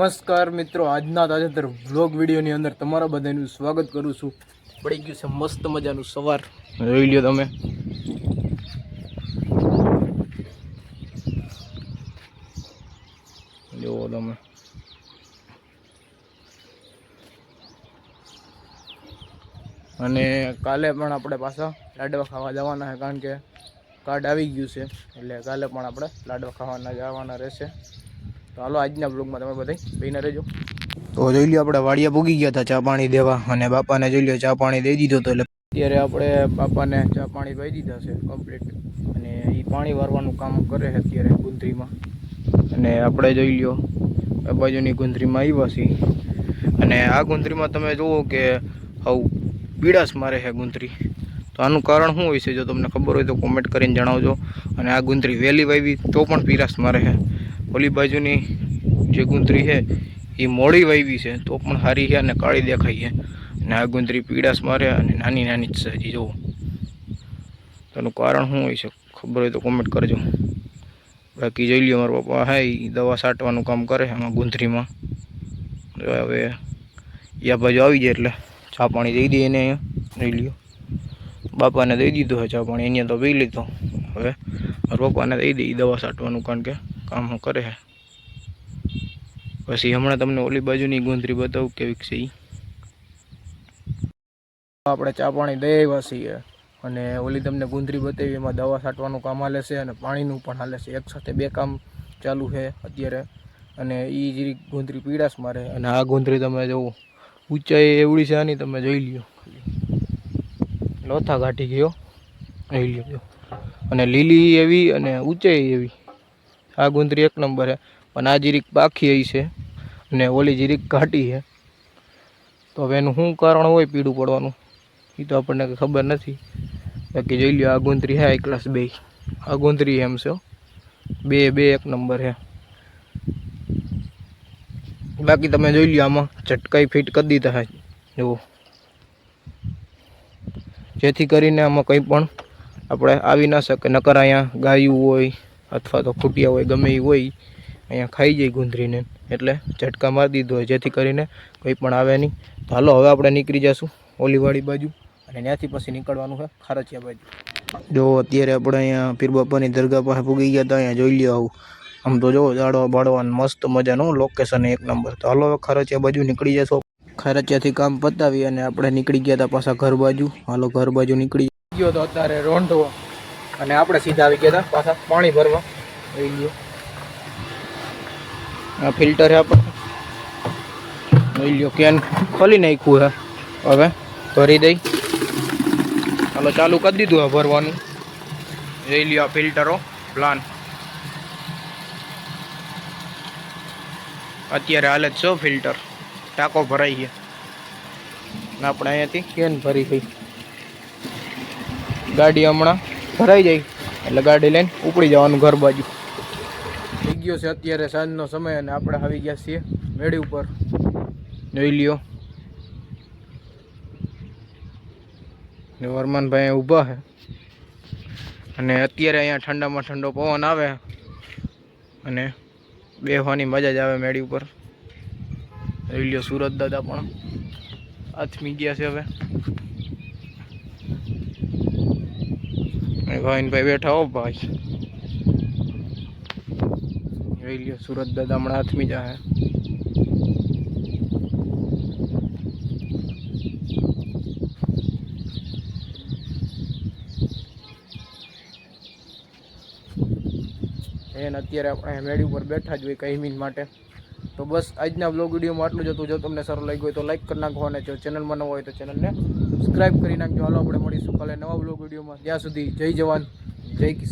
નમસ્કાર મિત્રો, આજના તાજેતર વ્લોગ વિડીયોની અંદર તમારા બધાનું સ્વાગત કરું છું। પડી ગયું છે મસ્ત મજાનું સવાર, જોઈ લ્યો તમે। જોવો તમે, અને કાલે પણ આપણે પાછા લાડવા ખાવા જવાના છે, કારણ કે કાર્ડ આવી ગયું છે, એટલે કાલે પણ આપણે લાડવા ખાવાના જવાના રહેશે। તો હાલો આજના બ્લોગમાં તમે બધા બહીને રહેજો। તો જોઈ લ્યો, આપણે વાડિયા પૂગી ગયા હતા ચા પાણી દેવા, અને બાપાને જોઈ લ્યો ચા પાણી દઈ દીધો હતો। એટલે અત્યારે આપણે બાપાને ચા પાણી પાઈ દીધા છે કમ્પ્લીટ, અને એ પાણી વારવાનું કામ કરે છે અત્યારે ગુંદરીમાં। અને આપણે જોઈ લ્યો આ બાજુની ગુંદરીમાં આવ્યા છીએ, અને આ ગુંદરીમાં તમે જુઓ કે આવું પીળાશ મારે છે ગુંદરી। તો આનું કારણ શું હોય છે, જો તમને ખબર હોય તો કોમેન્ટ કરીને જણાવજો। અને આ ગુંદરી વહેલી વાવી તો પણ પીળાશ મારે છે, ઓલી બાજુની જે ગુંદરી છે એ મોડી વાવી છે તો પણ સારી છે અને કાળી દેખાય છે, અને આ ગુંદરી પીળાશ મારે અને નાની નાની જ છે હજી જુઓ। તેનું કારણ શું હોય છે ખબર હોય તો કોમેન્ટ કરજો। બાકી જોઈ લ્યો મારા પપ્પા હા એ દવા છાંટવાનું કામ કરે છે આમાં ગુંદરીમાં। હવે આ બાજુ આવી જાય એટલે ચા પાણી દઈ દઈએ એને અહીંયા, જોઈ લ્યો બાપાને દઈ દીધું છે ચા પાણી, અહીંયા તો પી લીધો। હવે મારા પપ્પાને દઈ દઈએ દવા છાંટવાનું, કારણ કે કામ શું કરે છે। પછી હમણાં તમને ઓલી બાજુની ગુંદરી બતાવું કેવી છે એ। આપણે ચા પાણી દઈ આવ્યા છીએ, અને ઓલી તમને ગુંદરી બતાવી એમાં દવા છાંટવાનું કામ હાલે છે અને પાણીનું પણ હાલે છે, એક સાથે બે કામ ચાલુ છે અત્યારે। અને એ જે ગુંદરી પીળાશ મારે, અને આ ગુંદરી તમે જુઓ ઊંચાઈ એવડી છે આની, તમે જોઈ લ્યો લોથા કાઢી ગયો જોઈ લ્યો, અને લીલી એવી અને ઊંચાઈ એવી। આ ગુંદરી એક નંબર છે, પણ આ જીરીક પાખી છે અને ઓલી જીરીક ઘાટી છે। તો હવે એનું શું કારણ હોય પીળું પડવાનું એ તો આપણને ખબર નથી। બાકી જોઈ લ્યો આ ગુંદરી છે એક ક્લાસ 2, આ ગુંદરી એમ છે બે એક નંબર છે। બાકી તમે જોઈ લ્યો આમાં ઝટકાઈ ફિટ કરી દીધા છે જુઓ, જેથી કરીને આમાં કંઈ પણ આપણે આવી ના શકે। નકર અહીંયા ગાયું હોય અથવા તો ખૂટિયા હોય ગમે એ હોય અહીંયા ખાઈ જાય ગુંદરીને, એટલે ઝટકા મારી દીધો હોય જેથી કરીને કંઈ પણ આવે નહીં। તો હાલો હવે આપણે નીકળી જઈશું ઓલીવાળી બાજુ, અને ત્યાંથી પછી નીકળવાનું છે ખારચિયા બાજુ। જો અત્યારે આપણે અહીંયા પીર બાપાની દરગાહ પાસે પૂગી ગયા હતા, અહીંયા જોઈ લ્યો આવું આમ તો જો જાડવા બાળવાનું મસ્ત મજાનું લોકેશન એક નંબર। તો હાલો હવે ખારચિયા બાજુ નીકળી જશો। ખારચિયાથી કામ પતાવી અને આપણે નીકળી ગયા હતા પાછા ઘર બાજુ। હાલો ઘર બાજુ નીકળી ગયો તો અત્યારે રોંઢો, અને આપણે સીધા આવી ગયા હતા પાછા પાણી ભરવા। જોઈ લ્યો આ ફિલ્ટર છે આપણે, જોઈ લ્યો કેન ખોલી નાખ્યું છે, હવે ભરી દઈ। હાલો ચાલુ કરી દીધું છે ભરવાનું, જોઈ લ્યો આ ફિલ્ટરો પ્લાન અત્યારે હાલે જ છો ફિલ્ટર, ટાંકો ભરાઈ ગયા, આપણે અહીંયાથી કેન ભરી ગઈ। ગાડી હમણાં ભરાઈ જાય એટલે ગાડી લઈને ઉપડી જવાનું ઘર બાજુ। થઈ ગયો છે અત્યારે સાંજનો સમય, અને આપણે આવી ગયા છીએ મેળી ઉપર, જોઈ લ્યો વરમાનભાઈ ઊભા છે, અને અત્યારે અહીંયા ઠંડામાં ઠંડો પવન આવે અને બેહવાની મજા જ આવે મેળી ઉપર। જોઈ લ્યો સુરત દાદા પણ આથમી ગયા છે હવે, ભાઈ બેઠા હો ભાઈ, જોઈ લ્યો સુરત દાદા હમણાં આથમી જાય। એને અત્યારે આપણે મેળી ઉપર બેઠા જ હોય કઈ મિનિટ માટે। તો બસ આજના બ્લોગ વિડીયોમાં આટલું જ હતું। જો તમને સારું લાગ્યું હોય તો લાઈક કરી નાખો, અને જો ચેનલમાં ન હોય તો ચેનલને સબસ્ક્રાઈબ કરી નાખજો। હાલો આપણે મળીશું કાલે નવા બ્લોગ વિડીયોમાં, ત્યાં સુધી જય જવાન જય કિસાન।